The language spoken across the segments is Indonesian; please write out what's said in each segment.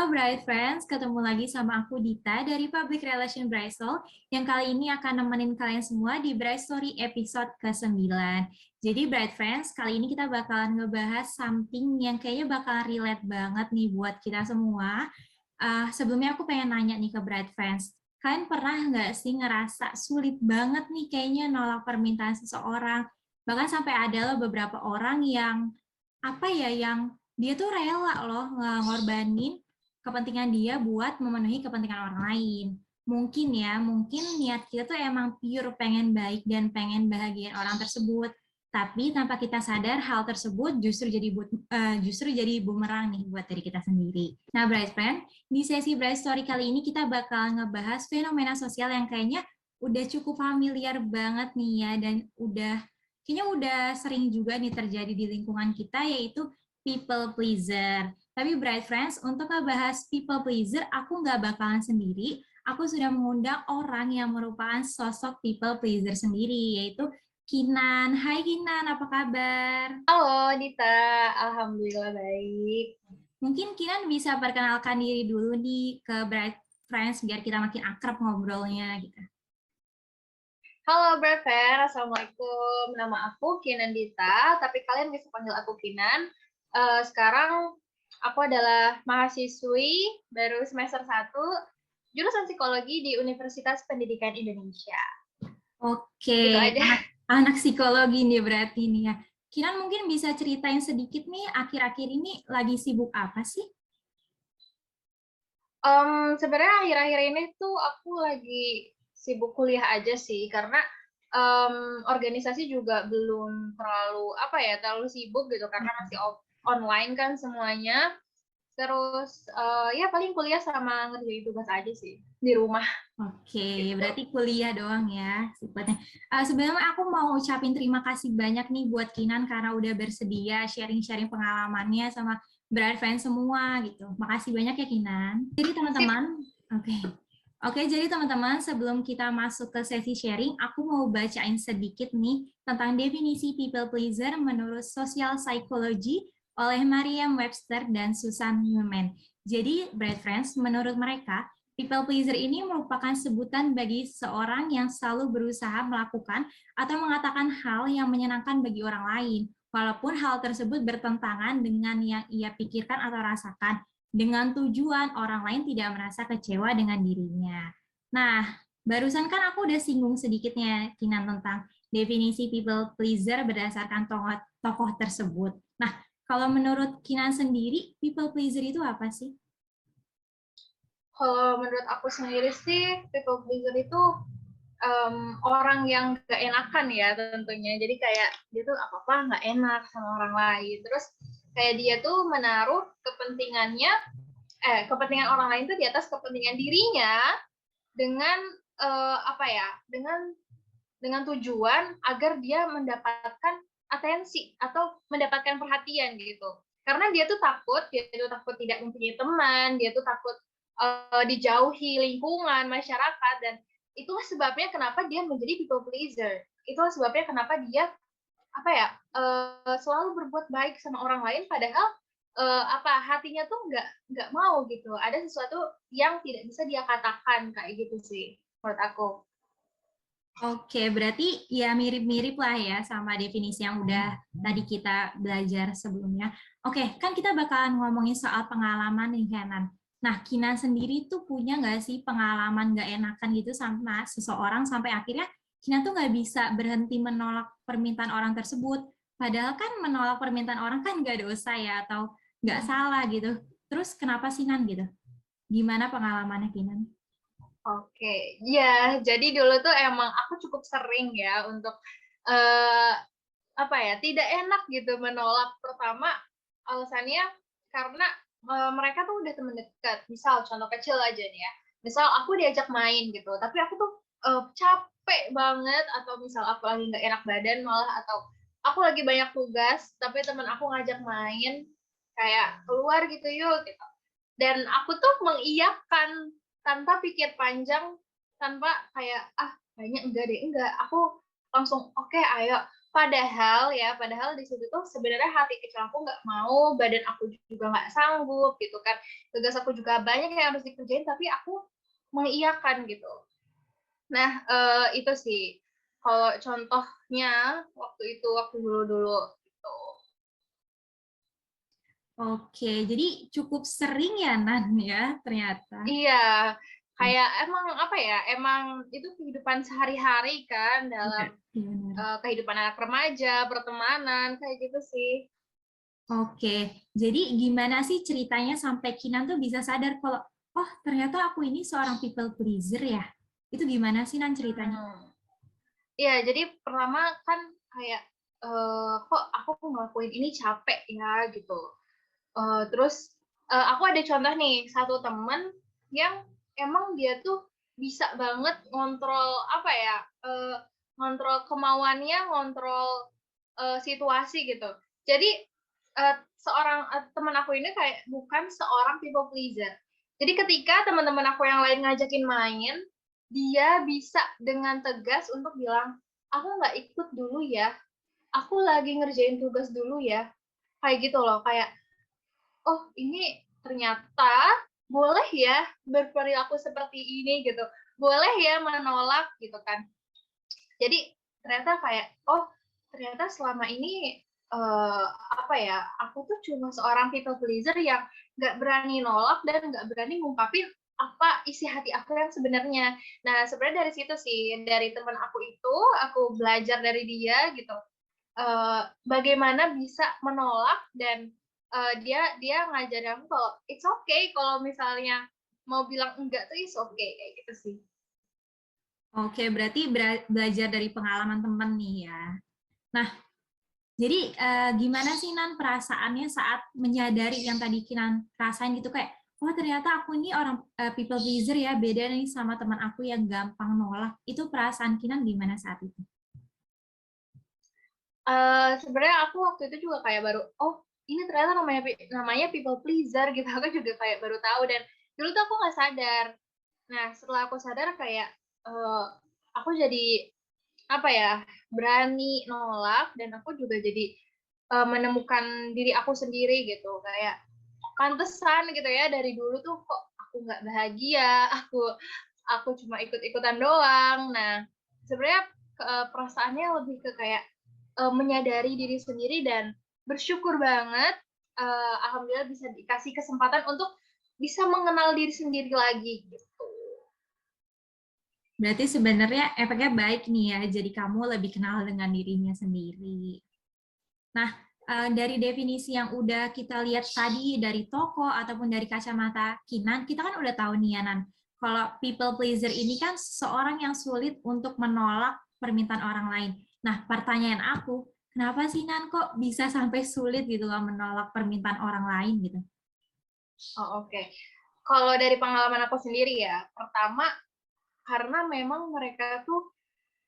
Bright Friends, ketemu lagi sama aku Dita dari Public Relation Brightsol yang kali ini akan nemenin kalian semua di Bright Story episode ke-9. Jadi Bright Friends, kali ini kita bakalan ngebahas something yang kayaknya bakalan relate banget nih buat kita semua. Sebelumnya aku pengen nanya nih ke Bright Friends, kalian pernah nggak sih ngerasa sulit banget nih kayaknya nolak permintaan seseorang? Bahkan sampai ada loh beberapa orang yang yang dia tuh rela loh ngorbanin kepentingan dia buat memenuhi kepentingan orang lain. Mungkin niat kita tuh emang pure pengen baik dan pengen bahagiain orang tersebut. Tapi tanpa kita sadar hal tersebut justru jadi bumerang nih buat diri kita sendiri. Nah, Bright Friend, di sesi Bright Story kali ini kita bakal ngebahas fenomena sosial yang kayaknya udah cukup familiar banget nih ya, dan kayaknya udah sering juga nih terjadi di lingkungan kita, yaitu people pleaser. Tapi Bright Friends, untuk ngebahas people pleaser, aku nggak bakalan sendiri. Aku sudah mengundang orang yang merupakan sosok people pleaser sendiri, yaitu Kinan. Hai Kinan, apa kabar? Halo Dita, alhamdulillah baik. Mungkin Kinan bisa perkenalkan diri dulu nih ke Bright Friends biar kita makin akrab ngobrolnya gitu. Halo Brever, Assalamualaikum. Nama aku Kinan Dita, tapi kalian bisa panggil aku Kinan. Sekarang aku adalah mahasiswi baru semester 1, jurusan psikologi di Universitas Pendidikan Indonesia. Gitu Oke, aja. anak psikologi nih berarti nih ya. Kinan mungkin bisa ceritain sedikit nih, akhir-akhir ini lagi sibuk apa sih? Sebenarnya akhir-akhir ini tuh aku lagi sibuk kuliah aja sih, karena organisasi juga belum terlalu sibuk gitu, karena masih online kan semuanya. Terus ya paling kuliah sama ngerjain tugas aja sih di rumah. Oke, Gitu. berarti kuliah doang ya sifatnya. Sebenarnya aku mau ucapin terima kasih banyak nih buat Kinan karena udah bersedia sharing-sharing pengalamannya sama Bright Friends semua gitu. Makasih banyak ya Kinan. Jadi Sip. teman-teman, oke. Oke, jadi teman-teman, sebelum kita masuk ke sesi sharing, aku mau bacain sedikit nih tentang definisi people pleaser menurut Social Psychology oleh Merriam-Webster dan Susan Newman. Jadi, Bright Friends, menurut mereka, people pleaser ini merupakan sebutan bagi seseorang yang selalu berusaha melakukan atau mengatakan hal yang menyenangkan bagi orang lain, walaupun hal tersebut bertentangan dengan yang ia pikirkan atau rasakan, dengan tujuan orang lain tidak merasa kecewa dengan dirinya. Nah, barusan kan aku udah singgung sedikitnya, Kinan, tentang definisi people pleaser berdasarkan tokoh tersebut. Nah, kalau menurut Kinan sendiri, people pleaser itu apa sih? Kalau menurut aku sendiri sih, people pleaser itu orang yang gak enakan ya tentunya. Jadi kayak dia tuh apa-apa nggak enak sama orang lain. Terus kayak dia tuh menaruh kepentingan orang lain tuh di atas kepentingan dirinya dengan dengan tujuan agar dia mendapatkan atensi atau mendapatkan perhatian gitu. Karena dia tuh takut tidak mempunyai teman, dia tuh takut dijauhi lingkungan, masyarakat, dan itulah sebabnya kenapa dia menjadi people pleaser. Itulah sebabnya kenapa dia selalu berbuat baik sama orang lain, padahal hatinya tuh nggak mau gitu. Ada sesuatu yang tidak bisa dia katakan kayak gitu sih, menurut aku. Oke, berarti ya mirip-mirip lah ya sama definisi yang udah tadi kita belajar sebelumnya. Oke, kan kita bakalan ngomongin soal pengalaman nih, Kenan. Nah, Kinan sendiri tuh punya nggak sih pengalaman nggak enakan gitu sama seseorang sampai akhirnya Kinan tuh nggak bisa berhenti menolak permintaan orang tersebut. Padahal kan menolak permintaan orang kan nggak dosa ya, atau nggak salah gitu. Terus kenapa sih, Nan, gitu? Gimana pengalamannya, Kinan? Oke, ya, jadi dulu tuh emang aku cukup sering ya untuk eh, tidak enak gitu menolak. Pertama, alasannya karena mereka tuh udah temen dekat. Misal contoh kecil aja nih ya. Misal aku diajak main gitu, tapi aku tuh capek banget, atau misal aku lagi nggak enak badan malah, atau aku lagi banyak tugas, tapi temen aku ngajak main kayak keluar gitu yuk gitu. Dan aku tuh mengiyakan tanpa pikir panjang, tanpa kayak kayaknya enggak deh, enggak. Aku langsung oke, ayo. Padahal di situ tuh sebenarnya hati kecil aku nggak mau, badan aku juga nggak sanggup gitu kan. Tugas aku juga banyak yang harus dikerjain, tapi aku mengiyakan gitu. Nah, itu sih kalau contohnya waktu dulu-dulu gitu. Oke, jadi cukup sering ya Nan ya ternyata. Iya, kayak emang apa ya, emang itu kehidupan sehari-hari kan Iya, dalam, iya benar. kehidupan anak remaja, pertemanan, kayak gitu sih. Oke, jadi gimana sih ceritanya sampai Kinan tuh bisa sadar kalau, oh ternyata aku ini seorang people pleaser ya? Itu gimana sih Nan ceritanya? Hmm. Iya, jadi pertama kan kayak, kok aku ngelakuin ini capek ya gitu. Terus, aku ada contoh nih, satu temen yang emang dia tuh bisa banget ngontrol apa ya, ngontrol kemauannya, ngontrol, situasi gitu. Jadi, temen aku ini kayak bukan seorang people pleaser. Jadi ketika teman-teman aku yang lain ngajakin main, dia bisa dengan tegas untuk bilang, "Aku nggak ikut dulu ya, aku lagi ngerjain tugas dulu ya." Kayak gitu loh, kayak, "Oh, ini ternyata boleh ya berperilaku seperti ini," gitu. Boleh ya menolak gitu kan. Jadi ternyata kayak, oh ternyata selama ini, apa ya, aku tuh cuma seorang people pleaser yang nggak berani nolak dan nggak berani ngungkapin apa isi hati aku yang sebenarnya. Nah, sebenarnya dari situ sih, dari teman aku itu, aku belajar dari dia gitu, bagaimana bisa menolak dan, dia dia ngajarin aku kalau it's okay kalau misalnya mau bilang enggak tuh it's okay, kayak gitu sih. Oke, berarti belajar dari pengalaman temen nih ya. Nah, jadi gimana sih Nan perasaannya saat menyadari yang tadi Kinan rasain gitu kayak, oh ternyata aku ini orang people pleaser ya, beda nih sama teman aku yang gampang nolak. Itu perasaan Kinan gimana saat itu? Sebenarnya aku waktu itu juga kayak baru, "Oh, ini ternyata namanya people pleaser," gitu. Aku juga kayak baru tahu dan dulu tuh aku nggak sadar. Nah, setelah aku sadar kayak, aku jadi, apa ya, berani nolak dan aku juga jadi, menemukan diri aku sendiri gitu. Kayak, pantesan gitu ya dari dulu tuh kok aku nggak bahagia, aku cuma ikut-ikutan doang. Nah, sebenarnya, perasaannya lebih ke kayak, menyadari diri sendiri dan bersyukur banget, alhamdulillah bisa dikasih kesempatan untuk bisa mengenal diri sendiri lagi gitu. Berarti sebenarnya efeknya baik nih ya, jadi kamu lebih kenal dengan dirinya sendiri. Nah, dari definisi yang udah kita lihat tadi dari toko ataupun dari kacamata Kinan, kita kan udah tahu nih ya Nan, kalau people pleaser ini kan seorang yang sulit untuk menolak permintaan orang lain. Nah, pertanyaan aku, kenapa sih Nan kok bisa sampai sulit gitu loh menolak permintaan orang lain gitu? Oh, oke. Kalau dari pengalaman aku sendiri ya, pertama karena memang mereka tuh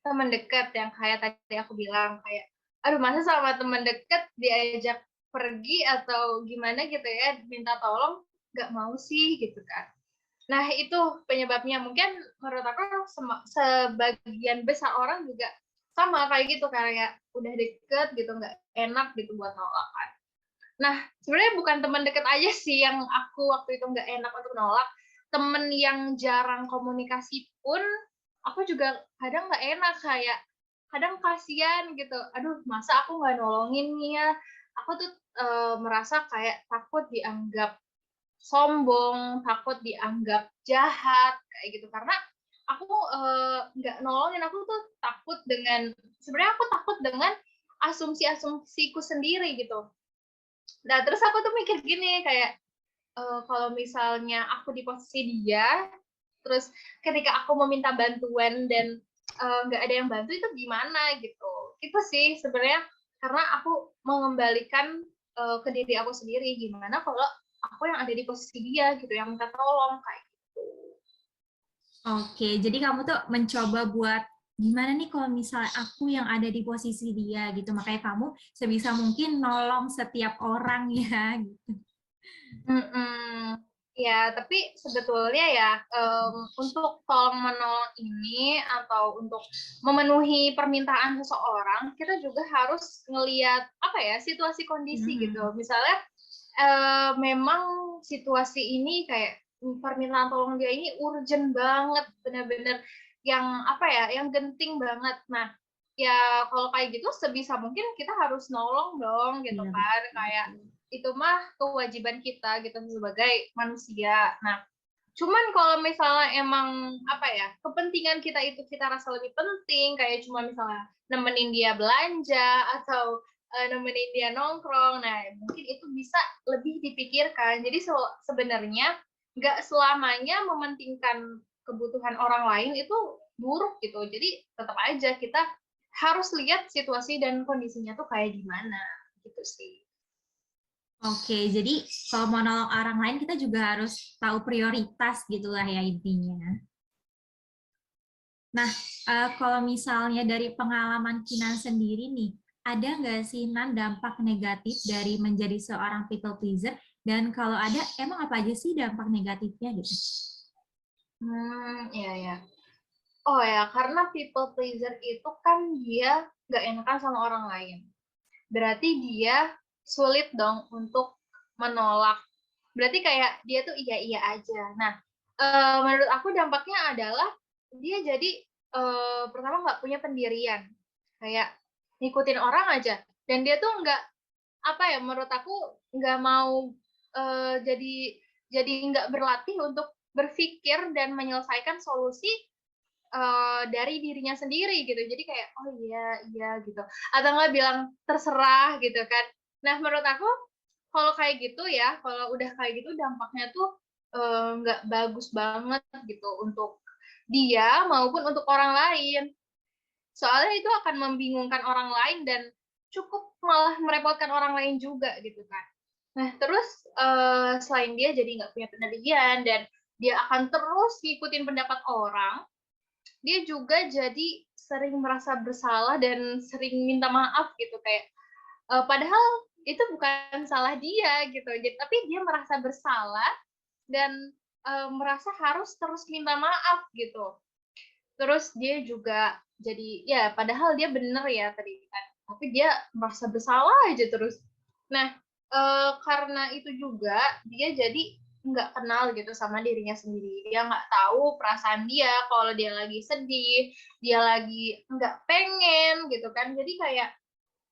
teman dekat yang kayak tadi aku bilang, kayak, aduh masa sama teman dekat diajak pergi atau gimana gitu ya, minta tolong, nggak mau sih gitu kan. Nah itu penyebabnya, mungkin menurut aku sebagian besar orang juga sama kayak gitu, kayak udah deket gitu, nggak enak gitu buat nolak kan. Nah, sebenarnya bukan teman dekat aja sih yang aku waktu itu nggak enak untuk nolak, temen yang jarang komunikasi pun aku juga kadang nggak enak, kayak kadang kasihan gitu, "Aduh masa aku nggak nolongin nih ya?" Aku tuh, merasa kayak takut dianggap sombong, takut dianggap jahat, kayak gitu. Karena aku, nggak nolongin, aku tuh takut dengan sebenarnya aku takut dengan asumsi-asumsiku sendiri gitu. Nah, terus aku tuh mikir gini, kayak, kalau misalnya aku di posisi dia, terus ketika aku meminta bantuan dan, nggak ada yang bantu itu gimana gitu. Itu sih sebenarnya karena aku mengembalikan, ke diri aku sendiri, gimana kalau aku yang ada di posisi dia gitu, yang minta tolong, kayak gitu. Oke, jadi kamu tuh mencoba buat gimana nih kalau misalnya aku yang ada di posisi dia gitu, makanya kamu sebisa mungkin nolong setiap orang ya gitu. Mhm. Ya, tapi sebetulnya ya, untuk tolong-menolong ini atau untuk memenuhi permintaan seseorang, kita juga harus ngelihat, apa ya, situasi kondisi gitu. Mhm. Misalnya, memang situasi ini kayak, permintaan tolong dia ini urgent banget, bener-bener yang, apa ya, yang genting banget. Nah, ya kalau kayak gitu sebisa mungkin kita harus nolong dong gitu Iya, kan, betul kayak betul. itu mah kewajiban kita gitu sebagai manusia. Nah, cuman kalau misalnya emang apa ya, kepentingan kita itu kita rasa lebih penting, kayak cuma misalnya nemenin dia belanja atau nemenin dia nongkrong, nah mungkin itu bisa lebih dipikirkan. Jadi sebenarnya nggak selamanya mementingkan kebutuhan orang lain itu buruk gitu. Jadi tetap aja kita harus lihat situasi dan kondisinya tuh kayak gimana gitu sih. Oke, jadi kalau mau nolong orang lain kita juga harus tahu prioritas gitulah ya intinya. Nah, kalau misalnya dari pengalaman Kinan sendiri nih, ada nggak sih Nan dampak negatif dari menjadi seorang people pleaser? Dan kalau ada, emang apa aja sih dampak negatifnya gitu? Iya ya. Oh ya, karena people pleaser itu kan dia nggak enakan sama orang lain. Berarti dia sulit dong untuk menolak. Berarti kayak dia tuh iya-iya aja. Nah, menurut aku dampaknya adalah dia jadi, pertama nggak punya pendirian. Kayak ngikutin orang aja. Dan dia tuh nggak, apa ya, menurut aku nggak mau, jadi nggak berlatih untuk berpikir dan menyelesaikan solusi dari dirinya sendiri gitu. Jadi kayak, "Oh iya iya," gitu. Atau enggak bilang, "Terserah," gitu kan. Nah, menurut aku kalau kayak gitu ya, kalau udah kayak gitu dampaknya tuh, nggak bagus banget gitu untuk dia maupun untuk orang lain. Soalnya itu akan membingungkan orang lain dan cukup malah merepotkan orang lain juga gitu kan. Nah, terus, selain dia jadi nggak punya pendirian dan dia akan terus ngikutin pendapat orang, dia juga jadi sering merasa bersalah dan sering minta maaf gitu kayak, padahal itu bukan salah dia gitu, tapi dia merasa bersalah dan, merasa harus terus minta maaf gitu. Terus dia juga jadi ya padahal dia bener ya tadi kan, tapi dia merasa bersalah aja terus. Nah, karena itu juga dia jadi nggak kenal gitu sama dirinya sendiri. Dia nggak tahu perasaan dia kalau dia lagi sedih, dia lagi nggak pengen gitu kan. Jadi kayak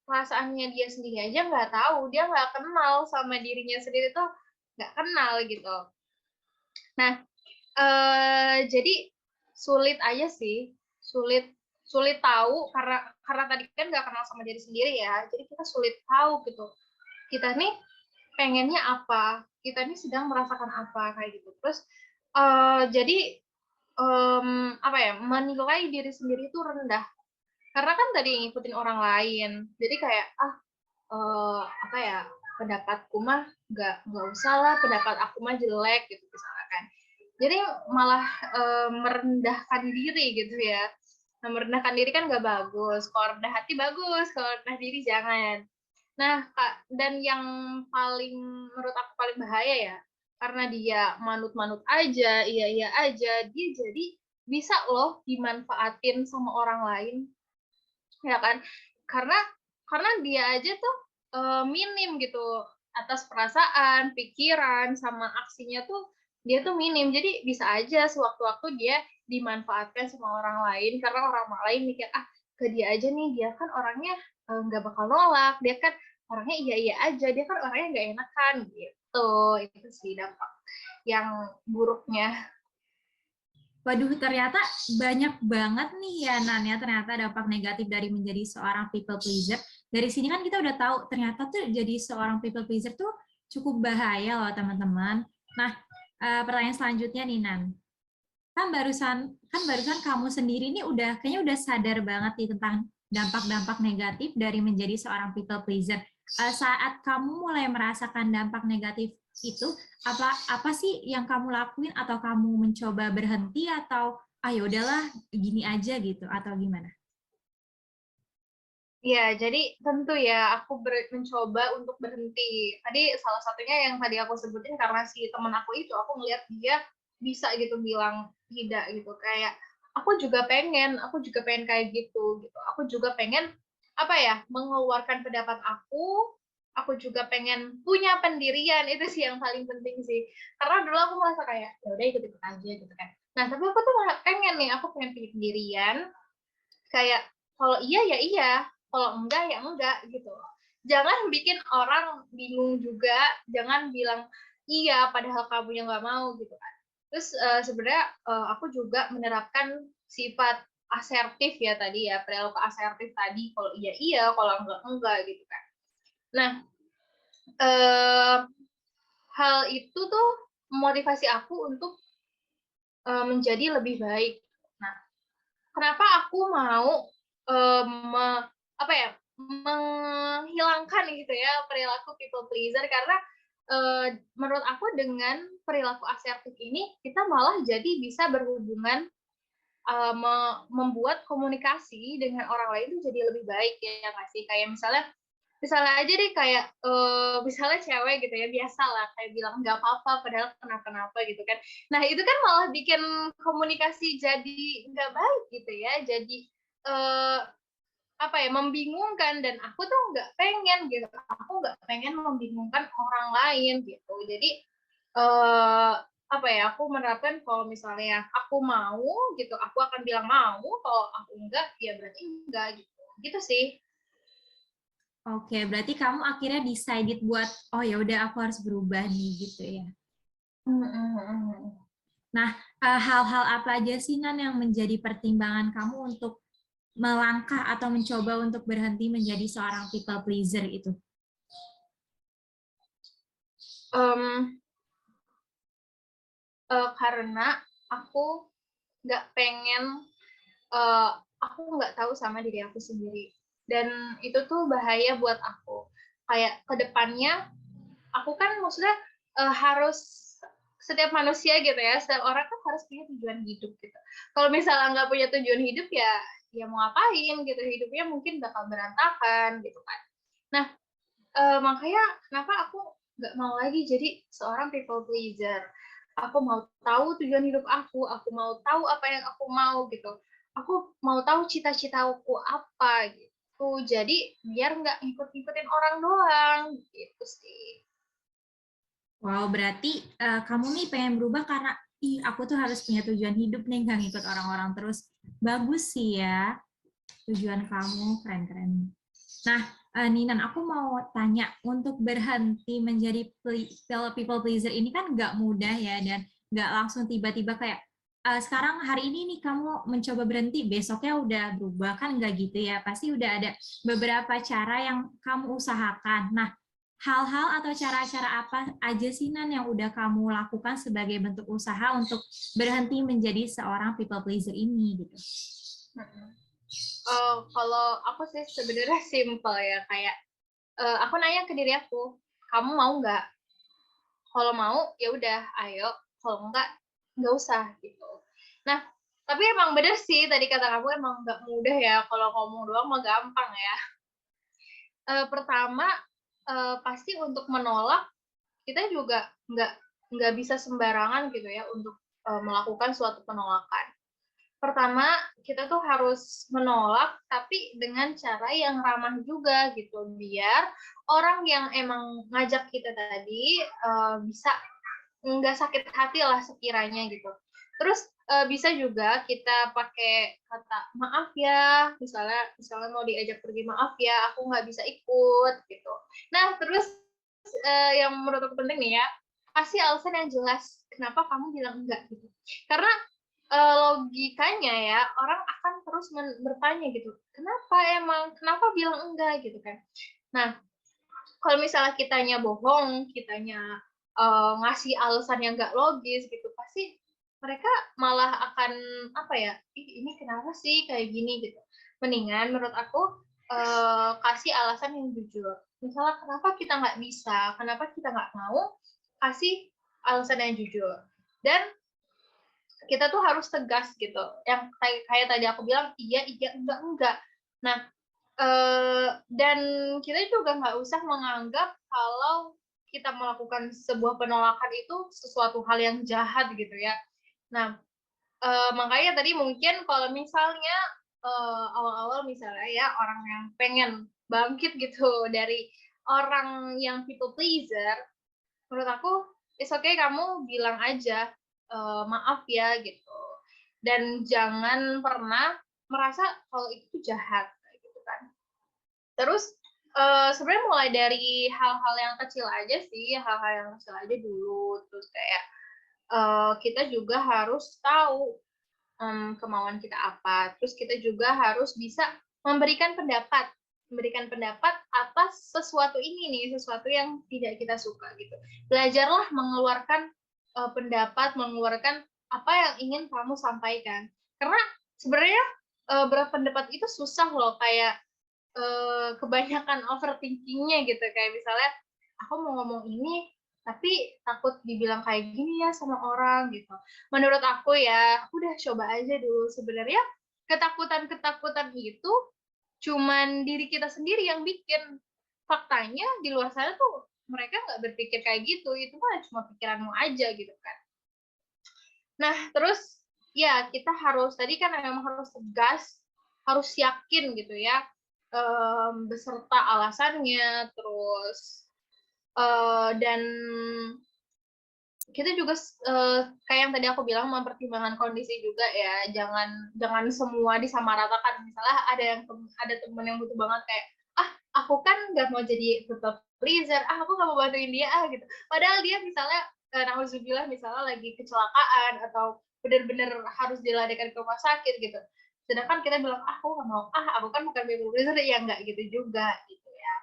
perasaannya dia sendiri aja nggak tahu, dia nggak kenal sama dirinya sendiri tuh nggak kenal gitu. Nah, jadi sulit aja sih, sulit sulit tahu karena tadi kan nggak kenal sama diri sendiri ya, jadi kita sulit tahu gitu, kita nih pengennya apa, kita nih sedang merasakan apa, kayak gitu. Terus, jadi, apa ya, menilai diri sendiri itu rendah, karena kan tadi ngikutin orang lain, jadi kayak, apa ya, pendapatku mah nggak usah lah, pendapat aku mah jelek gitu misalnya kan. Jadi malah, merendahkan diri gitu ya. Nah, merendahkan diri kan nggak bagus, kalau rendah hati bagus, kalau rendah diri jangan. Nah, Kak, dan yang paling menurut aku paling bahaya ya, karena dia manut-manut aja, iya-iya aja, dia jadi bisa loh dimanfaatin sama orang lain, ya kan? Karena dia aja tuh, minim gitu atas perasaan, pikiran, sama aksinya tuh dia tuh minim. Jadi bisa aja sewaktu-waktu dia dimanfaatkan sama orang lain karena orang lain mikir, "Ah, ke dia aja nih, dia kan orangnya, nggak bakal nolak, dia kan orangnya iya-iya aja, dia kan orangnya nggak enakan," gitu. Itu sih dampak yang buruknya. Waduh, ternyata banyak banget nih ya Nan ya, ternyata dampak negatif dari menjadi seorang people pleaser. Dari sini kan kita udah tahu ternyata tuh jadi seorang people pleaser tuh cukup bahaya loh teman-teman. Nah, pertanyaan selanjutnya nih Nan. Kan barusan kamu sendiri nih kayaknya udah sadar banget nih tentang dampak-dampak negatif dari menjadi seorang people pleaser. Saat kamu mulai merasakan dampak negatif itu, apa apa sih yang kamu lakuin atau kamu mencoba berhenti atau ah ya udahlah gini aja gitu atau gimana? Ya, jadi tentu ya aku mencoba untuk berhenti. Tadi salah satunya yang tadi aku sebutin karena si teman aku itu, aku ngelihat dia bisa gitu bilang tidak gitu. Kayak aku juga pengen kayak gitu. Aku juga pengen apa ya, mengeluarkan pendapat aku juga pengen punya pendirian. Itu sih yang paling penting sih. Karena dulu aku merasa kayak ya udah ikut-ikut aja gitu kan. Nah, tapi aku tuh malah pengen nih, aku pengen punya pendirian kayak kalau iya ya iya, kalau enggak ya enggak gitu. Jangan bikin orang bingung juga, jangan bilang iya padahal kamunya nggak mau gitu kan. Terus sebenarnya aku juga menerapkan sifat asertif ya tadi ya, perilaku asertif tadi, kalau iya iya, kalau enggak enggak gitu kan. Nah, eh, hal itu tuh memotivasi aku untuk menjadi lebih baik. Nah, kenapa aku mau apa ya, menghilangkan gitu ya perilaku people pleaser karena menurut aku dengan perilaku asertif ini kita malah jadi bisa berhubungan membuat komunikasi dengan orang lain itu jadi lebih baik ya nggak sih? Kayak misalnya aja deh kayak misalnya cewek gitu ya biasa lah kayak bilang nggak apa-apa padahal kenapa-napa gitu kan. Nah itu kan malah bikin komunikasi jadi nggak baik gitu ya. Jadi eh, apa ya membingungkan dan aku tuh nggak pengen gitu. Aku nggak pengen membingungkan orang lain gitu. Jadi eh, apa ya aku menerapkan kalau misalnya aku mau gitu aku akan bilang mau kalau aku enggak ya berarti enggak gitu gitu sih. Oke, berarti kamu akhirnya decided buat, oh ya udah aku harus berubah nih gitu ya. Nah, hal-hal apa aja sih Nan yang menjadi pertimbangan kamu untuk melangkah atau mencoba untuk berhenti menjadi seorang people pleaser itu? um, karena aku nggak pengen aku nggak tahu sama diri aku sendiri dan itu tuh bahaya buat aku kayak kedepannya aku kan maksudnya harus setiap manusia gitu ya setiap orang kan harus punya tujuan hidup gitu kalau misalnya nggak punya tujuan hidup ya ya mau ngapain gitu hidupnya mungkin bakal berantakan gitu kan nah makanya kenapa aku nggak mau lagi jadi seorang people pleaser. Aku mau tahu tujuan hidup aku mau tahu apa yang aku mau gitu. Aku mau tahu cita-citaku apa gitu. Jadi biar nggak ngikut-ngikutin orang doang gitu sih. Wow, berarti kamu nih pengen berubah karena, ih aku tuh harus punya tujuan hidup nih, nggak ngikut orang-orang terus. Bagus sih ya, tujuan kamu keren-keren. Nah, Ninan, aku mau tanya, untuk berhenti menjadi people pleaser ini kan nggak mudah ya, dan nggak langsung tiba-tiba kayak, sekarang hari ini nih kamu mencoba berhenti, besoknya udah berubah, kan nggak gitu ya. Pasti udah ada beberapa cara yang kamu usahakan. Nah, hal-hal atau cara-cara apa aja sih Nan yang udah kamu lakukan sebagai bentuk usaha untuk berhenti menjadi seorang people pleaser ini gitu? Kalau aku sih sebenarnya simple ya kayak aku nanya ke diri aku, kamu mau nggak? Kalau mau ya udah ayo, kalau nggak usah gitu. Nah, tapi emang bener sih tadi kata kamu emang nggak mudah ya kalau ngomong doang mah gampang ya. Pertama, pasti untuk menolak kita juga nggak bisa sembarangan gitu ya untuk, melakukan suatu penolakan. Pertama, kita tuh harus menolak tapi dengan cara yang ramah juga gitu, biar orang yang emang ngajak kita tadi, bisa nggak sakit hati lah sekiranya gitu. Terus bisa juga kita pakai kata maaf ya, misalnya misalnya mau diajak pergi maaf ya, aku nggak bisa ikut gitu. Nah terus yang menurut aku penting nih ya, kasih alasan yang jelas kenapa kamu bilang enggak gitu. Karena logikanya ya orang akan terus bertanya gitu, kenapa emang, kenapa bilang enggak gitu kan. Nah kalau misalnya kitanya bohong, kitanya ngasih alasan yang nggak logis gitu, pasti mereka malah akan apa ya, ih ini kenapa sih kayak gini gitu. Mendingan menurut aku kasih alasan yang jujur. Misalnya kenapa kita nggak bisa, kenapa kita nggak mau, kasih alasan yang jujur. Dan kita tuh harus tegas gitu. Yang kayak tadi aku bilang iya, iya, enggak, enggak. Nah, Dan kita juga nggak usah menganggap kalau kita melakukan sebuah penolakan itu sesuatu hal yang jahat gitu ya. Nah, makanya tadi mungkin kalau misalnya, awal-awal misalnya ya orang yang pengen bangkit gitu dari orang yang people pleaser, menurut aku it's okay kamu bilang aja, "Maaf ya," gitu. Dan jangan pernah merasa kalau itu jahat, kayak gitu kan. Terus, sebenarnya mulai dari hal-hal yang kecil aja sih, hal-hal yang kecil aja dulu, terus kayak, kita juga harus tahu, kemauan kita apa, terus kita juga harus bisa memberikan pendapat atas sesuatu ini nih, sesuatu yang tidak kita suka gitu. Belajarlah mengeluarkan, pendapat, mengeluarkan apa yang ingin kamu sampaikan. Karena sebenarnya, berpendapat itu susah loh, kayak kebanyakan overthinking-nya gitu, kayak misalnya, aku mau ngomong ini, tapi takut dibilang kayak gini ya sama orang gitu. Menurut aku ya, udah coba aja dulu. Sebenarnya ketakutan-ketakutan itu cuman diri kita sendiri yang bikin. Faktanya di luar sana tuh mereka nggak berpikir kayak gitu, itu mah cuma pikiranmu aja gitu kan. Nah, terus ya kita harus tadi kan memang harus tegas, harus yakin gitu ya, beserta alasannya, terus, dan kita juga kayak yang tadi aku bilang mempertimbangkan kondisi juga ya, jangan jangan semua disamaratakan. Misalnya ada temen yang butuh banget kayak, "Ah, aku kan nggak mau jadi people pleaser, ah aku nggak mau bantuin dia ah," gitu. Padahal dia misalnya, nauzubillah misalnya lagi kecelakaan atau bener-bener harus dilarikan ke rumah sakit gitu. Sedangkan kita bilang, "Ah, aku nggak mau, ah aku kan bukan people pleaser," ya nggak gitu juga gitu ya.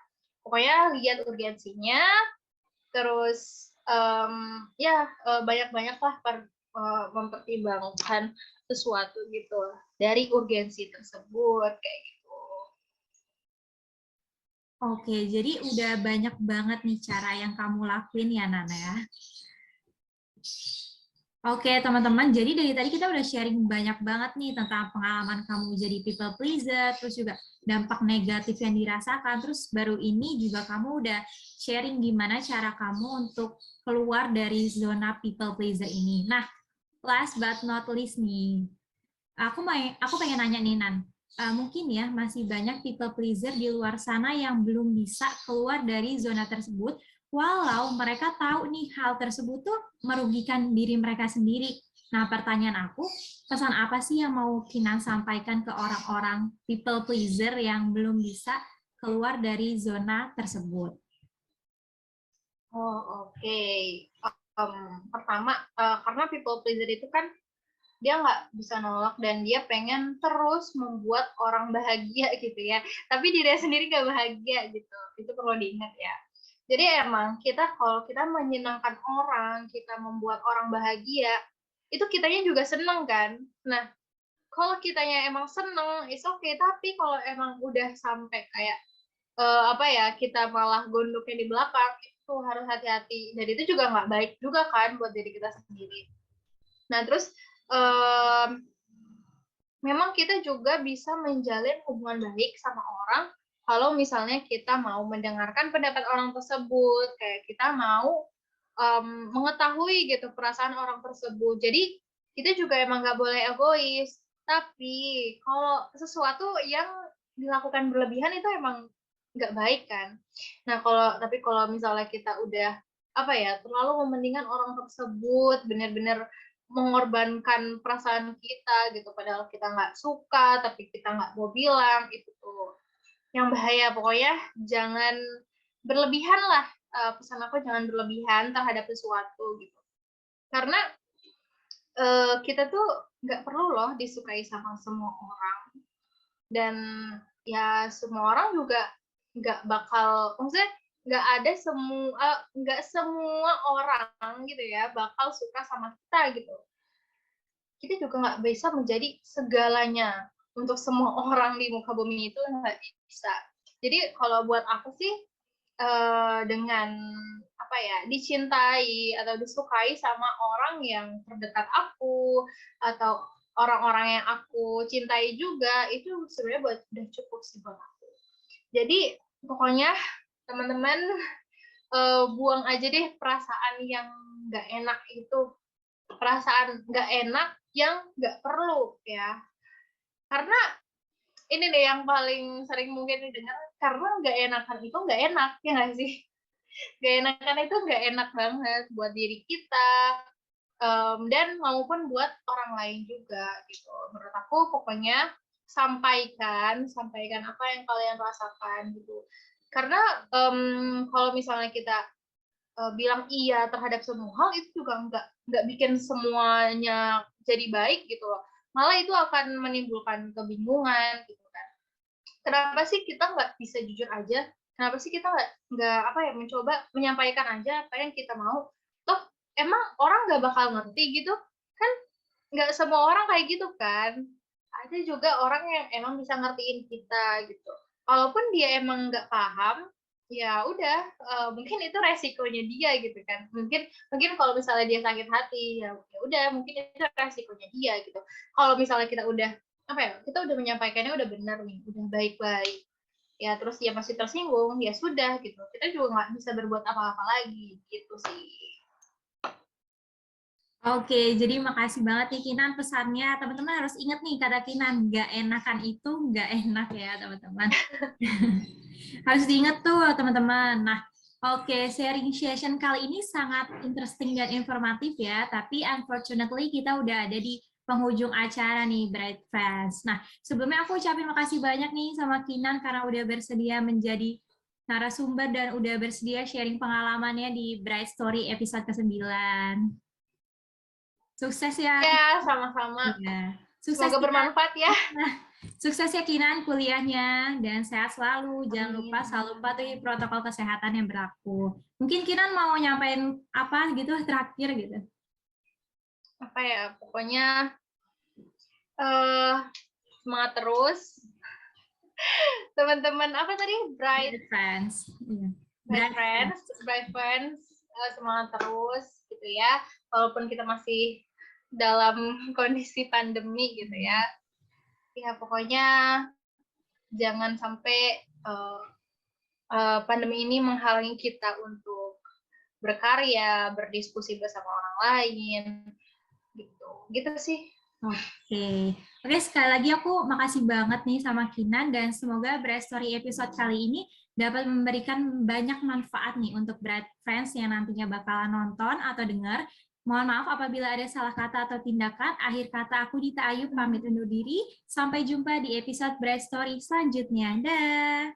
Pokoknya lihat urgensinya, terus, ya, banyak-banyaklah mempertimbangkan sesuatu gitu dari urgensi tersebut, kayak gitu. Oke, jadi udah banyak banget nih cara yang kamu lakuin ya, Nana ya. Oke, teman-teman. Jadi dari tadi kita udah sharing banyak banget nih tentang pengalaman kamu jadi people pleaser, terus juga dampak negatif yang dirasakan. Terus baru ini juga kamu udah sharing gimana cara kamu untuk keluar dari zona people pleaser ini. Nah, last but not least nih, aku pengen nanya nih Nan, mungkin ya masih banyak people pleaser di luar sana yang belum bisa keluar dari zona tersebut, walau mereka tahu nih hal tersebut tuh merugikan diri mereka sendiri. Nah, pertanyaan aku, pesan apa sih yang mau Kinan sampaikan ke orang-orang people pleaser yang belum bisa keluar dari zona tersebut? Oh, oke. Pertama, karena people pleaser itu kan dia nggak bisa nolak dan dia pengen terus membuat orang bahagia gitu ya, tapi dirinya sendiri nggak bahagia gitu, itu perlu diingat ya. Jadi emang kalau kita menyenangkan orang, kita membuat orang bahagia, itu kitanya juga seneng kan. Nah, kalau kitanya emang seneng, it's okay, tapi kalau emang udah sampai kayak, apa ya, kita malah gondoknya di belakang, itu harus hati-hati, dan itu juga nggak baik juga kan buat diri kita sendiri. Nah, terus, mmm memang kita juga bisa menjalin hubungan baik sama orang kalau misalnya kita mau mendengarkan pendapat orang tersebut, kayak kita mau, mengetahui gitu perasaan orang tersebut. Jadi kita juga emang nggak boleh egois, tapi kalau sesuatu yang dilakukan berlebihan itu emang nggak baik kan. Nah, kalau misalnya kita udah, apa ya, terlalu mementingkan orang tersebut, benar-benar mengorbankan perasaan kita gitu, padahal kita nggak suka, tapi kita nggak mau bilang, itu tuh yang bahaya. Pokoknya jangan berlebihan lah, pesan aku jangan berlebihan terhadap sesuatu gitu. Karena, kita tuh nggak perlu loh disukai sama semua orang, dan ya semua orang juga nggak bakal, maksudnya nggak semua orang gitu ya bakal suka sama kita gitu. Kita juga nggak bisa menjadi segalanya untuk semua orang di muka bumi itu, nggak bisa. Jadi kalau buat aku sih, dengan apa ya, dicintai atau disukai sama orang yang terdekat aku, atau orang-orang yang aku cintai juga, itu sebenarnya udah cukup sih buat aku. Jadi pokoknya teman-teman buang aja deh perasaan yang nggak enak itu, perasaan nggak enak yang nggak perlu ya. Karena ini deh yang paling sering mungkin didengar, karena nggak enakan itu nggak enak, ya nggak sih? Nggak enakan itu nggak enak banget buat diri kita, dan maupun buat orang lain juga gitu. Menurut aku pokoknya sampaikan apa yang kalian rasakan gitu. Karena kalau misalnya kita bilang iya terhadap semua hal itu juga nggak bikin semuanya jadi baik gitu loh. Malah itu akan menimbulkan kebingungan gitu kan. Kenapa sih kita nggak bisa jujur aja? Kenapa sih kita nggak apa ya mencoba menyampaikan aja apa yang kita mau? Toh emang orang nggak bakal ngerti gitu? Kan nggak semua orang kayak gitu kan. Ada juga orang yang emang bisa ngertiin kita gitu. Walaupun dia emang nggak paham, ya udah, mungkin itu resikonya dia gitu kan. Mungkin mungkin kalau misalnya dia sakit hati, ya udah mungkin itu resikonya dia gitu. Kalau misalnya kita udah apa ya, kita udah menyampaikannya udah benar nih, udah baik-baik, ya terus dia masih tersinggung, ya sudah gitu. Kita juga nggak bisa berbuat apa-apa lagi gitu sih. Oke, jadi makasih banget nih Kinan pesannya. Teman-teman harus ingat nih kata Kinan, nggak enakan itu nggak enak ya teman-teman. Harus diingat tuh teman-teman. Nah, oke, sharing session kali ini sangat interesting dan informatif ya, tapi unfortunately kita udah ada di penghujung acara nih, Bright Friends. Nah, sebelumnya aku ucapin makasih banyak nih sama Kinan karena udah bersedia menjadi narasumber dan udah bersedia sharing pengalamannya di Bright Story episode ke-9. Sukses ya, Ya, Kinan. sama-sama. Iya. Sukses Semoga Kinan. bermanfaat ya. Sukses ya Kinan kuliahnya dan sehat selalu. Jangan Amin. lupa selalu patuhi protokol kesehatan yang berlaku. Mungkin Kinan mau nyampein apa gitu terakhir gitu. Apa ya, pokoknya eh semangat terus. Teman-teman apa tadi? Bright friends. Iya. Bright Bright friends, friends. bright friends, semangat terus gitu ya. Walaupun kita masih dalam kondisi pandemi gitu ya. Ya pokoknya jangan sampai pandemi ini menghalangi kita untuk berkarya, berdiskusi bersama orang lain, gitu. Gitu sih. Oke. Oke, sekali lagi aku makasih banget nih sama Kinan dan semoga Bright Story episode kali ini dapat memberikan banyak manfaat nih untuk Bright Friends yang nantinya bakalan nonton atau dengar. Mohon maaf apabila ada salah kata atau tindakan. Akhir kata aku Dita Ayu pamit undur diri. Sampai jumpa di episode Bright Story selanjutnya. Dah.